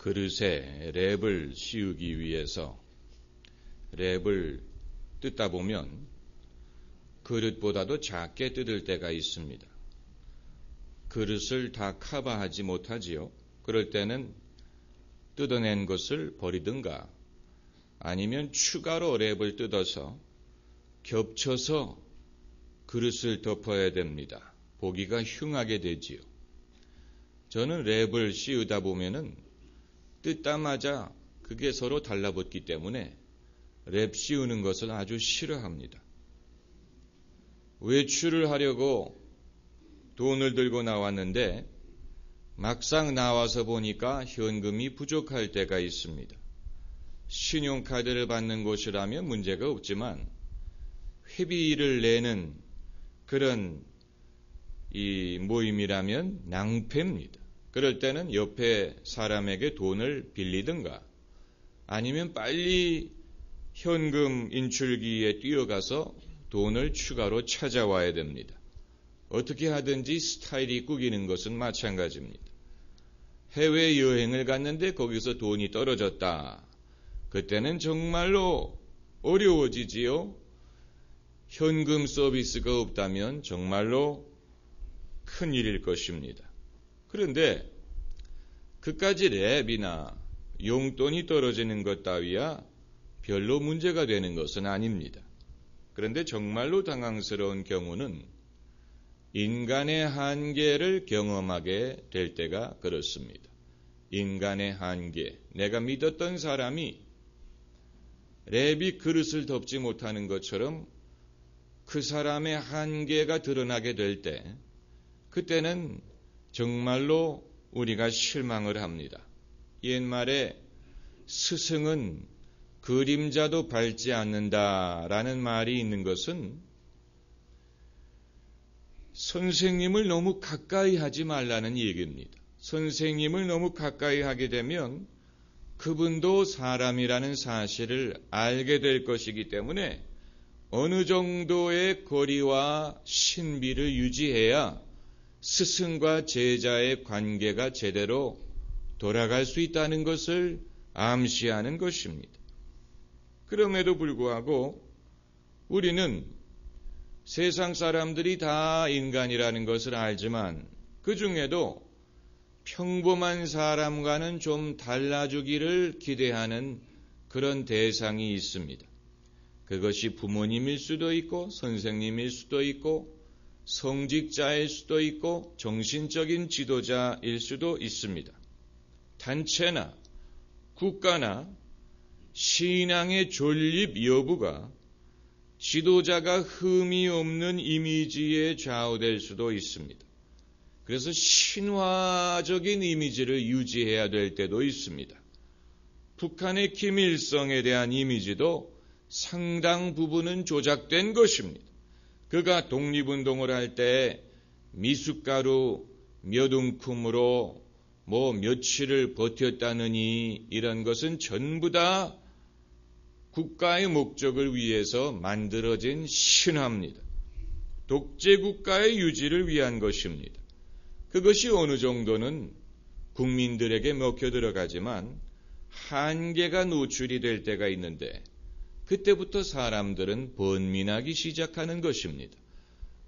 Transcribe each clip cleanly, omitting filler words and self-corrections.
그릇에 랩을 씌우기 위해서 랩을 뜯다 보면 그릇보다도 작게 뜯을 때가 있습니다. 그릇을 다 커버하지 못하지요. 그럴 때는 뜯어낸 것을 버리든가 아니면 추가로 랩을 뜯어서 겹쳐서 그릇을 덮어야 됩니다. 보기가 흉하게 되지요. 저는 랩을 씌우다 보면은 뜯자마자 그게 서로 달라붙기 때문에 랩 씌우는 것을 아주 싫어합니다. 외출을 하려고 돈을 들고 나왔는데 막상 나와서 보니까 현금이 부족할 때가 있습니다. 신용카드를 받는 곳이라면 문제가 없지만 회비를 내는 그런 이 모임이라면 낭패입니다. 그럴 때는 옆에 사람에게 돈을 빌리든가 아니면 빨리 현금 인출기에 뛰어가서 돈을 추가로 찾아와야 됩니다. 어떻게 하든지 스타일이 꾸기는 것은 마찬가지입니다. 해외여행을 갔는데 거기서 돈이 떨어졌다. 그때는 정말로 어려워지지요. 현금 서비스가 없다면 정말로 큰일일 것입니다. 그런데 그까지 랩이나 용돈이 떨어지는 것 따위야 별로 문제가 되는 것은 아닙니다. 그런데 정말로 당황스러운 경우는 인간의 한계를 경험하게 될 때가 그렇습니다. 인간의 한계. 내가 믿었던 사람이 랩이 그릇을 덮지 못하는 것처럼 그 사람의 한계가 드러나게 될 때, 그때는 정말로 우리가 실망을 합니다. 옛말에 스승은 그림자도 밟지 않는다라는 말이 있는 것은 선생님을 너무 가까이 하지 말라는 얘기입니다. 선생님을 너무 가까이 하게 되면 그분도 사람이라는 사실을 알게 될 것이기 때문에 어느 정도의 거리와 신비를 유지해야 스승과 제자의 관계가 제대로 돌아갈 수 있다는 것을 암시하는 것입니다. 그럼에도 불구하고 우리는 세상 사람들이 다 인간이라는 것을 알지만 그 중에도 평범한 사람과는 좀 달라주기를 기대하는 그런 대상이 있습니다. 그것이 부모님일 수도 있고 선생님일 수도 있고 성직자일 수도 있고 정신적인 지도자일 수도 있습니다. 단체나 국가나 신앙의 존립 여부가 지도자가 흠이 없는 이미지에 좌우될 수도 있습니다. 그래서 신화적인 이미지를 유지해야 될 때도 있습니다. 북한의 김일성에 대한 이미지도 상당 부분은 조작된 것입니다. 그가 독립운동을 할 때 미숫가루 몇 움큼으로 며칠을 버텼다느니 이런 것은 전부 다 국가의 목적을 위해서 만들어진 신화입니다. 독재국가의 유지를 위한 것입니다. 그것이 어느 정도는 국민들에게 먹혀 들어가지만 한계가 노출이 될 때가 있는데 그때부터 사람들은 번민하기 시작하는 것입니다.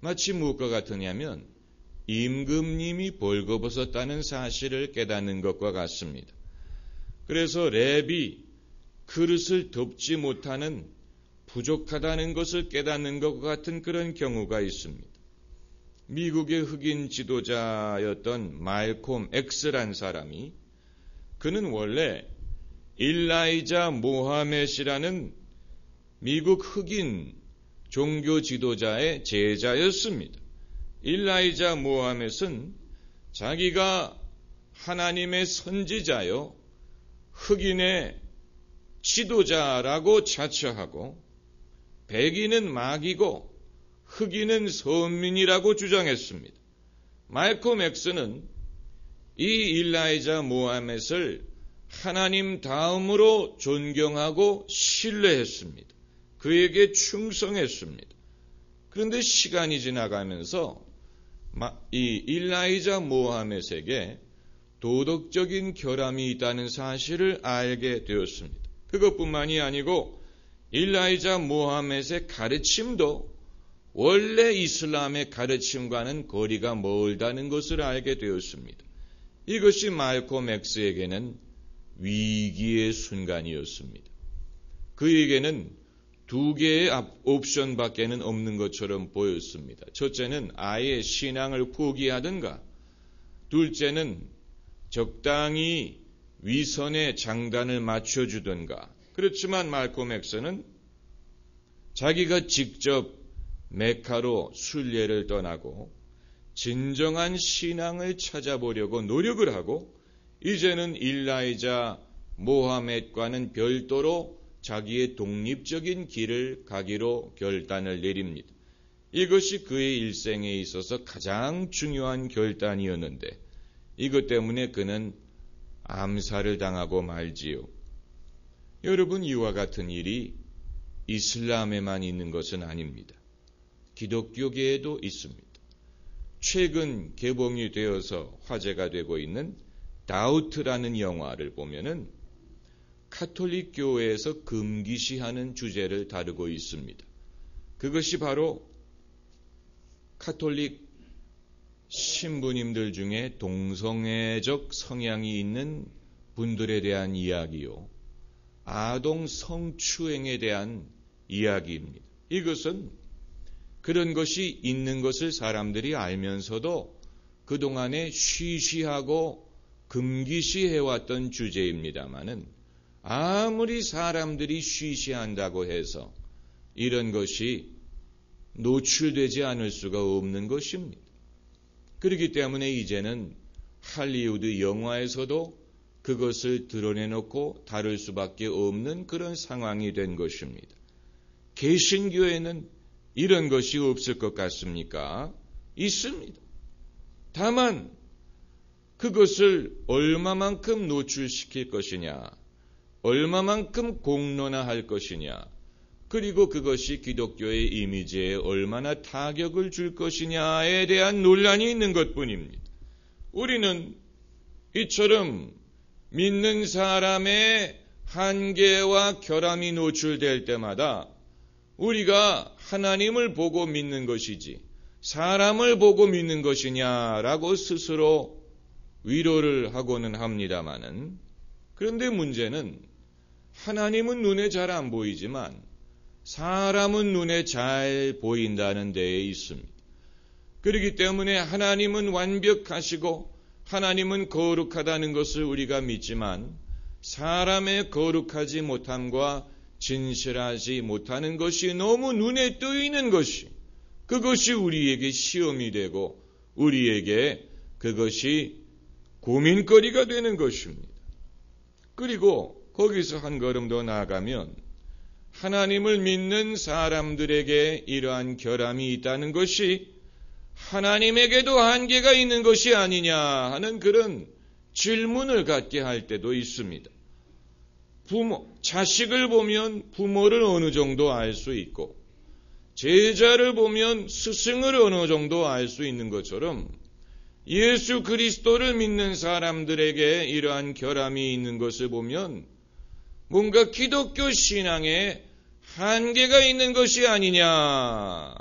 마치 무엇과 같으냐면 임금님이 벌거벗었다는 사실을 깨닫는 것과 같습니다. 그래서 랩이 그릇을 덮지 못하는 부족하다는 것을 깨닫는 것과 같은 그런 경우가 있습니다. 미국의 흑인 지도자였던 말콤 X란 사람이 그는 원래 일라이자 모하멧이라는 미국 흑인 종교 지도자의 제자였습니다. 일라이자 모하멧은 자기가 하나님의 선지자요 흑인의 지도자라고 자처하고 백인은 마귀고 흑인은 선민이라고 주장했습니다. 말콤 X는 이 일라이자 모하멧을 하나님 다음으로 존경하고 신뢰했습니다. 그에게 충성했습니다. 그런데 시간이 지나가면서 이 일라이자 모하멧에게 도덕적인 결함이 있다는 사실을 알게 되었습니다. 그것뿐만이 아니고 일라이자 모하멧의 가르침도 원래 이슬람의 가르침과는 거리가 멀다는 것을 알게 되었습니다. 이것이 말콤 X에게는 위기의 순간이었습니다. 그에게는 두 개의 옵션밖에는 없는 것처럼 보였습니다. 첫째는 아예 신앙을 포기하든가, 둘째는 적당히 위선의 장단을 맞춰주든가. 그렇지만 말콤 X는 자기가 직접 메카로 순례를 떠나고 진정한 신앙을 찾아보려고 노력을 하고 이제는 일라이자 모하멧과는 별도로 자기의 독립적인 길을 가기로 결단을 내립니다. 이것이 그의 일생에 있어서 가장 중요한 결단이었는데 이것 때문에 그는 암살을 당하고 말지요. 여러분, 이와 같은 일이 이슬람에만 있는 것은 아닙니다. 기독교계에도 있습니다. 최근 개봉이 되어서 화제가 되고 있는 다우트라는 영화를 보면은 카톨릭 교회에서 금기시하는 주제를 다루고 있습니다. 그것이 바로 카톨릭 신부님들 중에 동성애적 성향이 있는 분들에 대한 이야기요. 아동 성추행에 대한 이야기입니다. 이것은 그런 것이 있는 것을 사람들이 알면서도 그동안에 쉬쉬하고 금기시해왔던 주제입니다마는 아무리 사람들이 쉬쉬한다고 해서 이런 것이 노출되지 않을 수가 없는 것입니다. 그렇기 때문에 이제는 할리우드 영화에서도 그것을 드러내놓고 다룰 수밖에 없는 그런 상황이 된 것입니다. 개신교에는 이런 것이 없을 것 같습니까? 있습니다. 다만 그것을 얼마만큼 노출시킬 것이냐, 얼마만큼 공론화할 것이냐, 그리고 그것이 기독교의 이미지에 얼마나 타격을 줄 것이냐에 대한 논란이 있는 것뿐입니다. 우리는 이처럼 믿는 사람의 한계와 결함이 노출될 때마다 우리가 하나님을 보고 믿는 것이지 사람을 보고 믿는 것이냐라고 스스로 위로를 하고는 합니다마는, 그런데 문제는 하나님은 눈에 잘 안 보이지만 사람은 눈에 잘 보인다는 데에 있습니다. 그렇기 때문에 하나님은 완벽하시고 하나님은 거룩하다는 것을 우리가 믿지만 사람의 거룩하지 못함과 진실하지 못하는 것이 너무 눈에 띄는 것이, 그것이 우리에게 시험이 되고 우리에게 그것이 고민거리가 되는 것입니다. 그리고 거기서 한 걸음 더 나아가면 하나님을 믿는 사람들에게 이러한 결함이 있다는 것이 하나님에게도 한계가 있는 것이 아니냐 하는 그런 질문을 갖게 할 때도 있습니다. 자식을 보면 부모를 어느 정도 알 수 있고 제자를 보면 스승을 어느 정도 알 수 있는 것처럼 예수 그리스도를 믿는 사람들에게 이러한 결함이 있는 것을 보면 뭔가 기독교 신앙에 한계가 있는 것이 아니냐,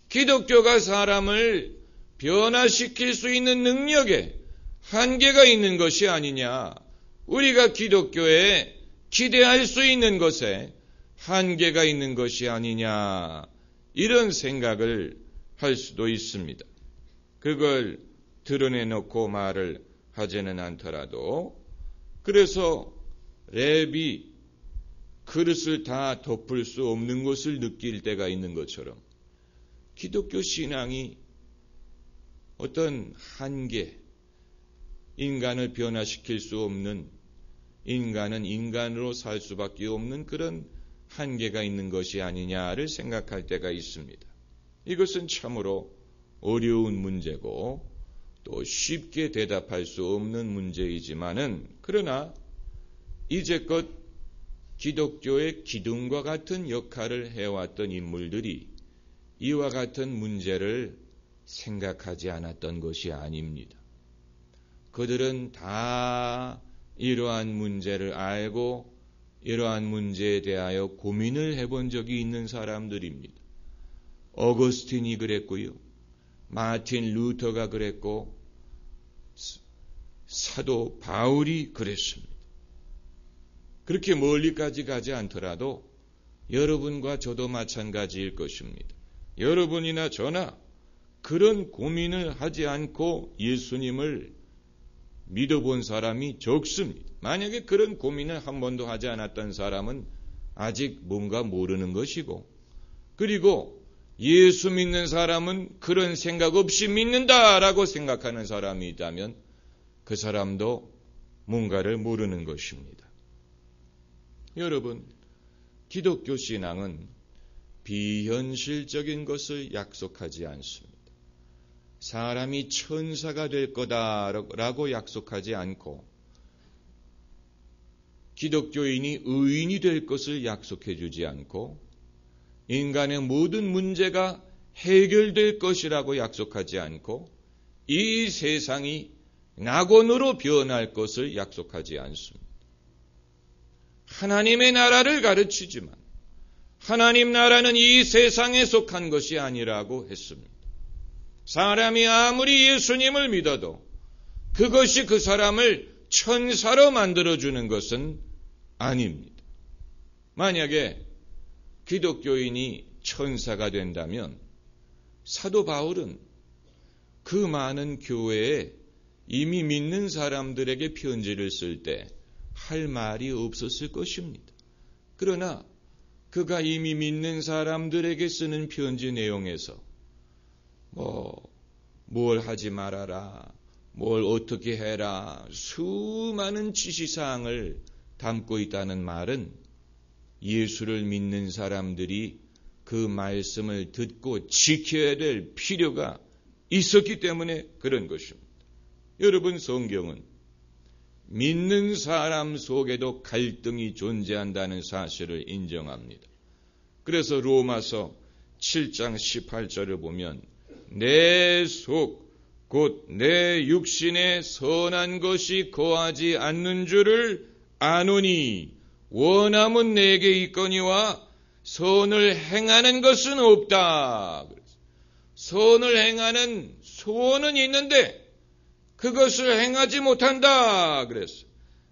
기독교가 사람을 변화시킬 수 있는 능력에 한계가 있는 것이 아니냐, 우리가 기독교에 기대할 수 있는 것에 한계가 있는 것이 아니냐, 이런 생각을 할 수도 있습니다. 그걸 드러내놓고 말을 하지는 않더라도, 그래서 랩이 그릇을 다 덮을 수 없는 것을 느낄 때가 있는 것처럼 기독교 신앙이 어떤 한계, 인간을 변화시킬 수 없는, 인간은 인간으로 살 수밖에 없는 그런 한계가 있는 것이 아니냐를 생각할 때가 있습니다. 이것은 참으로 어려운 문제고 또 쉽게 대답할 수 없는 문제이지만은, 그러나 이제껏 기독교의 기둥과 같은 역할을 해왔던 인물들이 이와 같은 문제를 생각하지 않았던 것이 아닙니다. 그들은 다 이러한 문제를 알고 이러한 문제에 대하여 고민을 해본 적이 있는 사람들입니다. 어거스틴이 그랬고요. 마틴 루터가 그랬고 사도 바울이 그랬습니다. 그렇게 멀리까지 가지 않더라도 여러분과 저도 마찬가지일 것입니다. 여러분이나 저나 그런 고민을 하지 않고 예수님을 믿어본 사람이 적습니다. 만약에 그런 고민을 한 번도 하지 않았던 사람은 아직 뭔가 모르는 것이고, 그리고 예수 믿는 사람은 그런 생각 없이 믿는다라고 생각하는 사람이 있다면 그 사람도 뭔가를 모르는 것입니다. 여러분, 기독교 신앙은 비현실적인 것을 약속하지 않습니다. 사람이 천사가 될 거다라고 약속하지 않고 기독교인이 의인이 될 것을 약속해 주지 않고 인간의 모든 문제가 해결될 것이라고 약속하지 않고 이 세상이 낙원으로 변할 것을 약속하지 않습니다. 하나님의 나라를 가르치지만 하나님 나라는 이 세상에 속한 것이 아니라고 했습니다. 사람이 아무리 예수님을 믿어도 그것이 그 사람을 천사로 만들어주는 것은 아닙니다. 만약에 기독교인이 천사가 된다면 사도 바울은 그 많은 교회에 이미 믿는 사람들에게 편지를 쓸 때 할 말이 없었을 것입니다. 그러나 그가 이미 믿는 사람들에게 쓰는 편지 내용에서 뭘 하지 말아라, 뭘 어떻게 해라, 수많은 지시사항을 담고 있다는 말은 예수를 믿는 사람들이 그 말씀을 듣고 지켜야 될 필요가 있었기 때문에 그런 것입니다. 여러분, 성경은 믿는 사람 속에도 갈등이 존재한다는 사실을 인정합니다. 그래서 로마서 7장 18절을 보면 내 속 곧 내 육신에 선한 것이 거하지 않는 줄을 아노니 원함은 내게 있거니와 선을 행하는 것은 없다. 선을 행하는 소원은 있는데 그것을 행하지 못한다. 그랬어.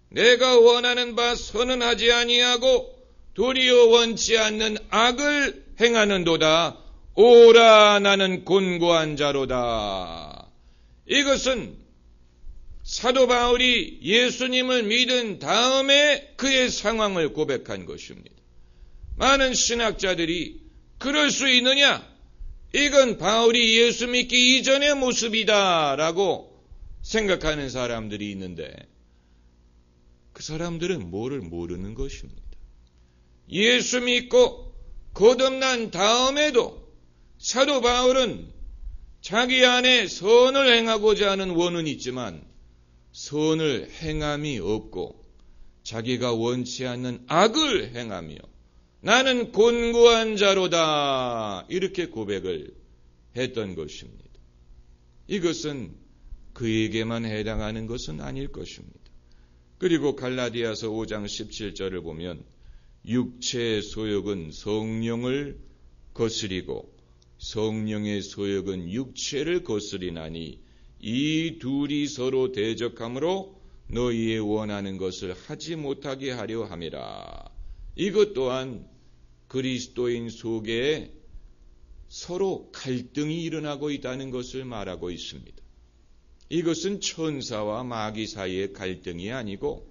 내가 원하는 바 선은 하지 아니하고 도리어 원치 않는 악을 행하는도다. 오라 나는 곤고한 자로다. 이것은 사도 바울이 예수님을 믿은 다음에 그의 상황을 고백한 것입니다. 많은 신학자들이 그럴 수 있느냐? 이건 바울이 예수 믿기 이전의 모습이다라고 생각하는 사람들이 있는데 그 사람들은 뭐를 모르는 것입니다. 예수 믿고 거듭난 다음에도 사도 바울은 자기 안에 선을 행하고자 하는 원은 있지만 선을 행함이 없고 자기가 원치 않는 악을 행하며 나는 곤고한 자로다 이렇게 고백을 했던 것입니다. 이것은 그에게만 해당하는 것은 아닐 것입니다. 그리고 갈라디아서 5장 17절을 보면 육체의 소욕은 성령을 거스리고 성령의 소욕은 육체를 거스리나니 이 둘이 서로 대적함으로 너희의 원하는 것을 하지 못하게 하려 함이라. 이것 또한 그리스도인 속에 서로 갈등이 일어나고 있다는 것을 말하고 있습니다. 이것은 천사와 마귀 사이의 갈등이 아니고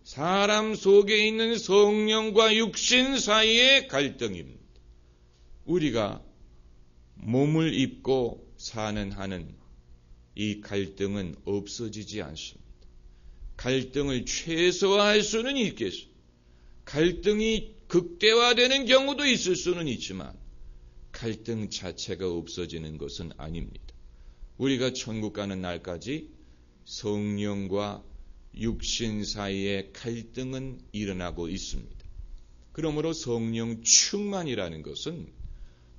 사람 속에 있는 성령과 육신 사이의 갈등입니다. 우리가 몸을 입고 사는 한은 이 갈등은 없어지지 않습니다. 갈등을 최소화할 수는 있겠습니다. 갈등이 극대화되는 경우도 있을 수는 있지만 갈등 자체가 없어지는 것은 아닙니다. 우리가 천국 가는 날까지 성령과 육신 사이의 갈등은 일어나고 있습니다. 그러므로 성령 충만이라는 것은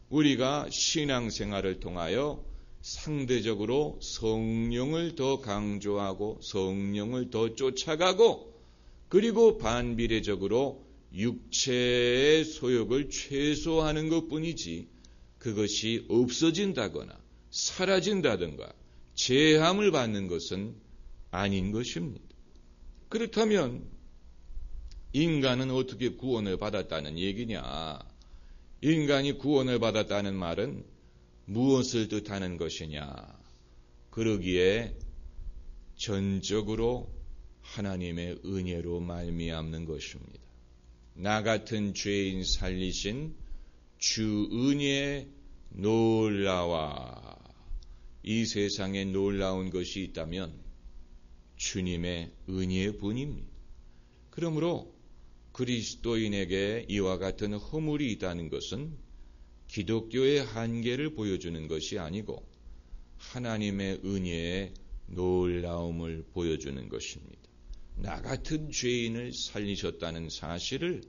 우리가 신앙생활을 통하여 상대적으로 성령을 더 강조하고 성령을 더 쫓아가고 그리고 반비례적으로 육체의 소욕을 최소화하는 것뿐이지 그것이 없어진다거나 사라진다든가 제함을 받는 것은 아닌 것입니다. 그렇다면 인간은 어떻게 구원을 받았다는 얘기냐? 인간이 구원을 받았다는 말은 무엇을 뜻하는 것이냐? 그러기에 전적으로 하나님의 은혜로 말미암는 것입니다. 나 같은 죄인 살리신 주 은혜의 놀라와 이 세상에 놀라운 것이 있다면 주님의 은혜뿐입니다. 그러므로 그리스도인에게 이와 같은 허물이 있다는 것은 기독교의 한계를 보여주는 것이 아니고 하나님의 은혜의 놀라움을 보여주는 것입니다. 나 같은 죄인을 살리셨다는 사실을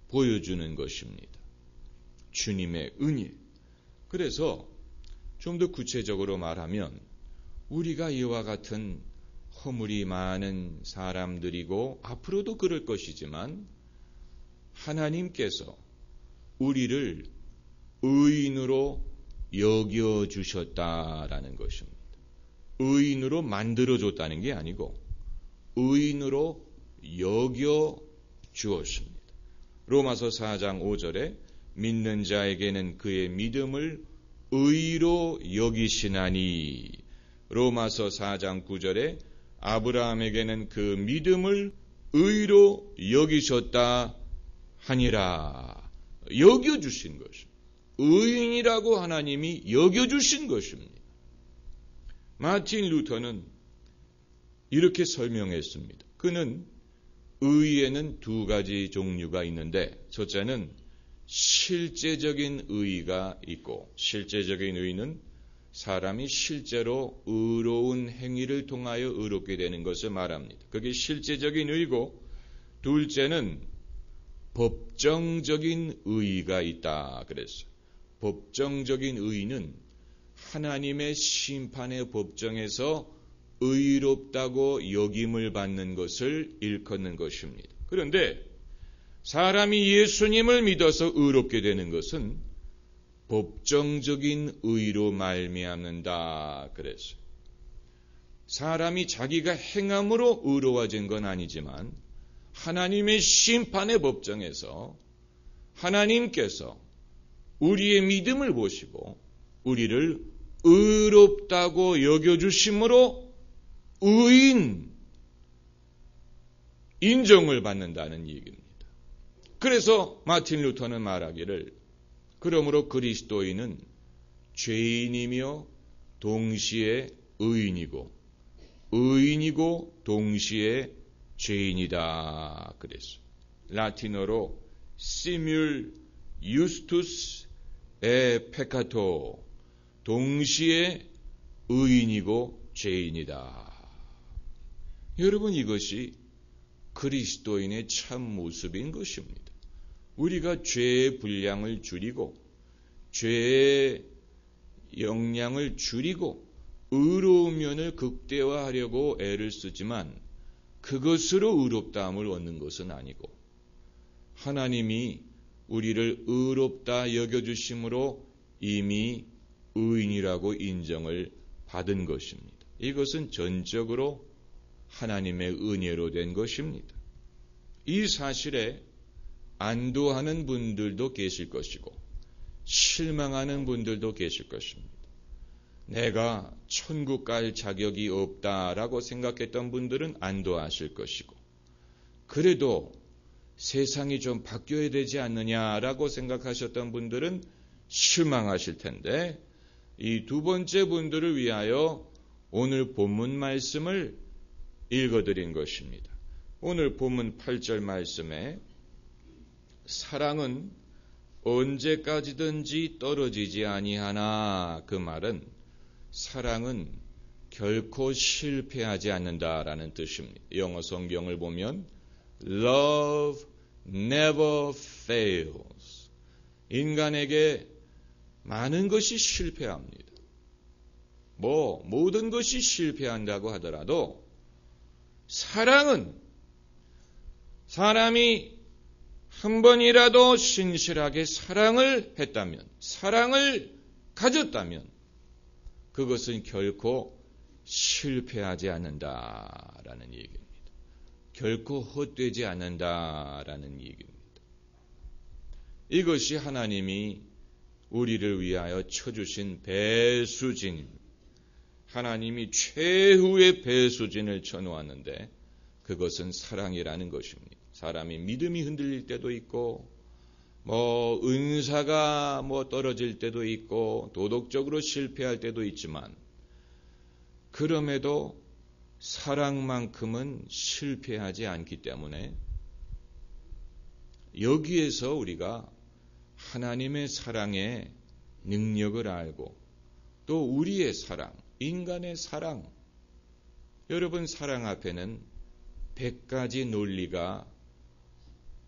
보여주는 것입니다. 주님의 은혜. 그래서 좀 더 구체적으로 말하면 우리가 이와 같은 허물이 많은 사람들이고 앞으로도 그럴 것이지만 하나님께서 우리를 의인으로 여겨주셨다라는 것입니다. 의인으로 만들어줬다는 게 아니고 의인으로 여겨주었습니다. 로마서 4장 5절에 믿는 자에게는 그의 믿음을 의로 여기시나니 로마서 4장 9절에 아브라함에게는 그 믿음을 의로 여기셨다 하니라. 여겨주신 것입니다. 의인이라고 하나님이 여겨주신 것입니다. 마틴 루터는 이렇게 설명했습니다. 그는 의에는 두 가지 종류가 있는데 첫째는 실제적인 의가 있고 실제적인 의는 사람이 실제로 의로운 행위를 통하여 의롭게 되는 것을 말합니다. 그게 실제적인 의고 둘째는 법정적인 의가 있다 그랬어요. 법정적인 의는 하나님의 심판의 법정에서 의롭다고 여김을 받는 것을 일컫는 것입니다. 그런데 사람이 예수님을 믿어서 의롭게 되는 것은 법정적인 의로 말미암는다 그랬어요. 사람이 자기가 행함으로 의로워진 건 아니지만 하나님의 심판의 법정에서 하나님께서 우리의 믿음을 보시고 우리를 의롭다고 여겨주심으로 의인 인정을 받는다는 얘기입니다. 그래서 마틴 루터는 말하기를 그러므로 그리스도인은 죄인이며 동시에 의인이고 의인이고 동시에 죄인이다 그랬어요. 라틴어로 시뮬 유스투스 에 페카토 동시에 의인이고 죄인이다. 여러분 이것이 그리스도인의 참 모습인 것입니다. 우리가 죄의 분량을 줄이고 죄의 영량을 줄이고 의로운 면을 극대화하려고 애를 쓰지만 그것으로 의롭다함을 얻는 것은 아니고 하나님이 우리를 의롭다 여겨주심으로 이미 의인이라고 인정을 받은 것입니다. 이것은 전적으로 하나님의 은혜로 된 것입니다. 이 사실에 안도하는 분들도 계실 것이고 실망하는 분들도 계실 것입니다. 내가 천국 갈 자격이 없다라고 생각했던 분들은 안도하실 것이고 그래도 세상이 좀 바뀌어야 되지 않느냐라고 생각하셨던 분들은 실망하실 텐데 이 두 번째 분들을 위하여 오늘 본문 말씀을 읽어드린 것입니다. 오늘 본문 8절 말씀에 사랑은 언제까지든지 떨어지지 아니하나 그 말은 사랑은 결코 실패하지 않는다라는 뜻입니다. 영어 성경을 보면 Love never fails. 인간에게 많은 것이 실패합니다. 모든 것이 실패한다고 하더라도 사랑은 사람이 한 번이라도 신실하게 사랑을 했다면, 사랑을 가졌다면 그것은 결코 실패하지 않는다라는 얘기입니다. 결코 헛되지 않는다라는 얘기입니다. 이것이 하나님이 우리를 위하여 쳐주신 배수진입니다. 하나님이 최후의 배수진을 쳐놓았는데 그것은 사랑이라는 것입니다. 사람이 믿음이 흔들릴 때도 있고 은사가 떨어질 때도 있고 도덕적으로 실패할 때도 있지만 그럼에도 사랑만큼은 실패하지 않기 때문에 여기에서 우리가 하나님의 사랑의 능력을 알고 또 우리의 사랑, 인간의 사랑, 여러분 사랑 앞에는 100가지 논리가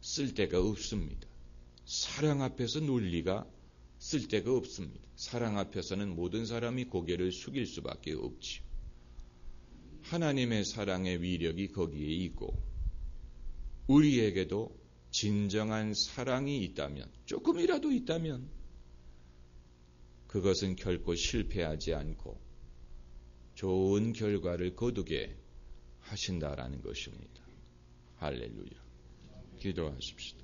쓸 데가 없습니다. 사랑 앞에서 논리가 쓸 데가 없습니다. 사랑 앞에서는 모든 사람이 고개를 숙일 수밖에 없지요. 하나님의 사랑의 위력이 거기에 있고 우리에게도 진정한 사랑이 있다면, 조금이라도 있다면 그것은 결코 실패하지 않고 좋은 결과를 거두게 하신다라는 것입니다. 할렐루야. 기도하십시다.